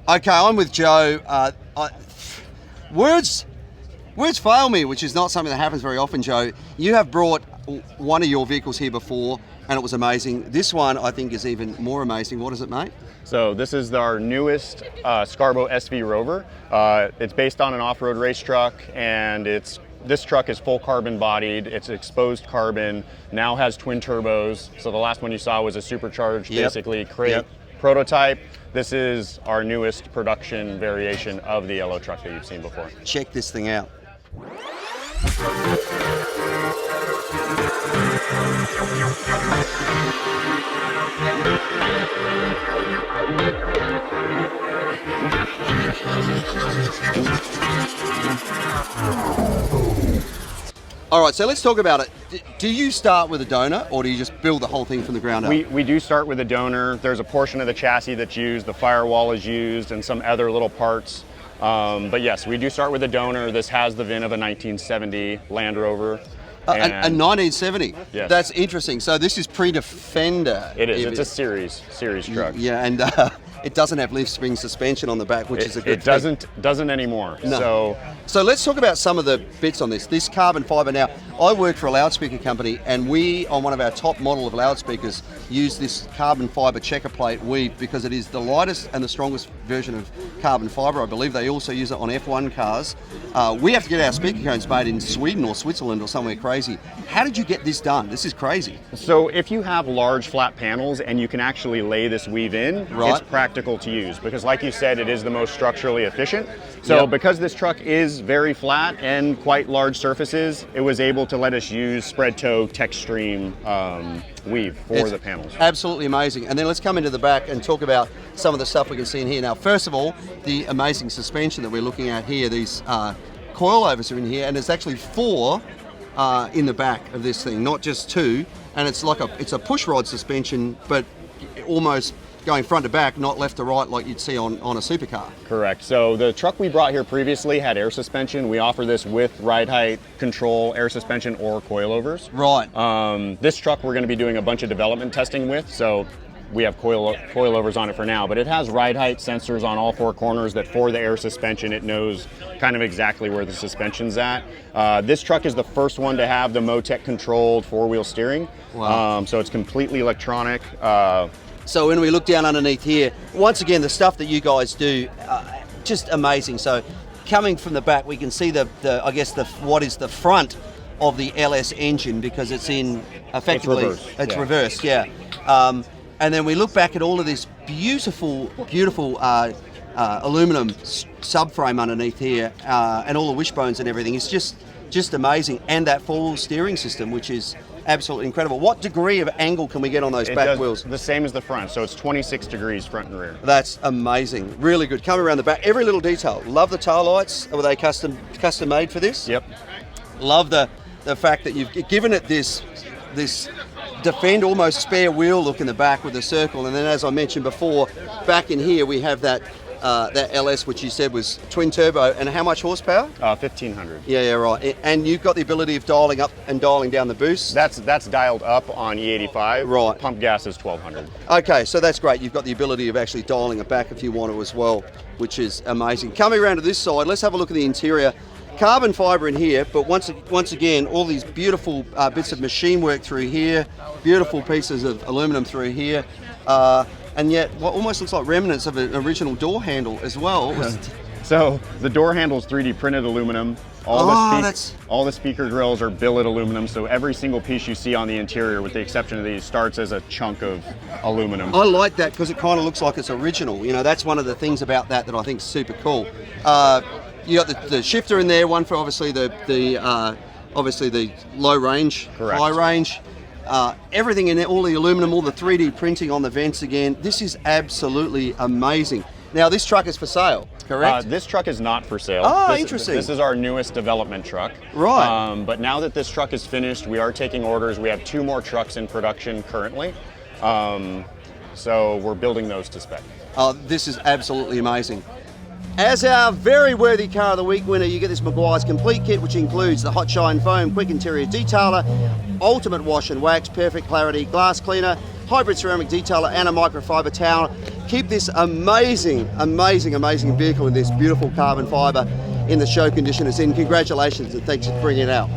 Okay, I'm with Joe. Words fail me, which is not something that happens very often, Joe. You have brought one of your vehicles here before, and it was amazing. This one, I think, is even more amazing. What is it, mate? So this is our newest SCARBO SV Rover. It's based on an off-road race truck, and this truck is full carbon bodied. It's exposed carbon, now has twin turbos. So the last one you saw was a supercharged, basically crate prototype. This is our newest production variation of the yellow truck that you've seen before. Check this thing out. All right, so let's talk about it. Do you start with a donor, or do you just build the whole thing from the ground up? We do start with a donor. There's a portion of the chassis that's used, the firewall is used, and some other little parts. But yes, we do start with a donor. This has the VIN of a 1970 Land Rover. A 1970? Yes. That's interesting. So this is pre-Defender. It is. It's a series truck. Yeah, and it doesn't have leaf spring suspension on the back, which is a good thing. It doesn't anymore. No. So let's talk about some of the bits on this. This carbon fiber. Now, I work for a loudspeaker company, and we, on one of our top model of loudspeakers, use this carbon fiber checker plate weave because it is the lightest and the strongest version of carbon fiber. I believe they also use it on F1 cars. We have to get our speaker cones made in Sweden or Switzerland or somewhere crazy. How did you get this done? This is crazy. So if you have large flat panels and you can actually lay this weave in, it's practical to use because, like you said, it is the most structurally efficient. So because this truck is very flat and quite large surfaces, it was able to let us use spread toe Techstream weave for the panels. Absolutely amazing. And then let's come into the back and talk about some of the stuff we can see in here. Now, first of all, the amazing suspension that we're looking at here, these coilovers are in here, and there's actually 4 in the back of this thing, not just 2. And it's like it's a push rod suspension, but almost going front to back, not left to right like you'd see on a supercar. Correct. So the truck we brought here previously had air suspension. We offer this with ride height control, air suspension, or coilovers. Right. This truck we're going to be doing a bunch of development testing with, so we have coilovers on it for now, but it has ride height sensors on all 4 corners that for the air suspension, it knows kind of exactly where the suspension's at. This truck is the first one to have the Motec controlled 4-wheel steering. Wow. So it's completely electronic. So when we look down underneath here, once again, the stuff that you guys do, just amazing. So coming from the back, we can see what is the front of the LS engine because it's in effectively it's reversed. And then we look back at all of this beautiful aluminum subframe underneath here, and all the wishbones and everything. It's just amazing, and that 4-wheel steering system, which is absolutely incredible. What degree of angle can we get on those back wheels? The same as the front, so it's 26 degrees front and rear. That's amazing. Really good. Coming around the back, every little detail. Love the tail lights. Were they custom made for this? Yep. Love the fact that you've given it this Defend almost spare wheel look in the back with the circle, and then as I mentioned before, back in here we have that LS, which you said was twin turbo, and how much horsepower? 1,500. Yeah, right. And you've got the ability of dialing up and dialing down the boost. That's dialed up on E85. Right. Pump gas is 1,200. Okay, so that's great. You've got the ability of actually dialing it back if you want to as well, which is amazing. Coming around to this side, let's have a look at the interior. Carbon fibre in here, but once again, all these beautiful bits of machine work through here, beautiful pieces of aluminum through here, and yet what almost looks like remnants of an original door handle as well. So the door handle is 3D printed aluminum. All the speaker grills are billet aluminum, so every single piece you see on the interior, with the exception of these, starts as a chunk of aluminum. I like that because it kind of looks like it's original. You know, that's one of the things about that I think is super cool. You got the shifter in there, one for obviously the low range, correct, high range. Everything in there, all the aluminum, all the 3D printing on the vents again. This is absolutely amazing. Now this truck is for sale, correct? This truck is not for sale. Interesting. This is our newest development truck. Right. But now that this truck is finished, we are taking orders. We have 2 more trucks in production currently. So we're building those to spec. This is absolutely amazing. As our very worthy Car of the Week winner, you get this Meguiar's Complete Kit, which includes the Hot Shine Foam Quick Interior Detailer, Ultimate Wash and Wax, Perfect Clarity Glass Cleaner, hybrid ceramic detailer and a microfiber tower. Keep this amazing vehicle in this beautiful carbon fiber in the show condition it's in. Congratulations and thanks for bringing it out.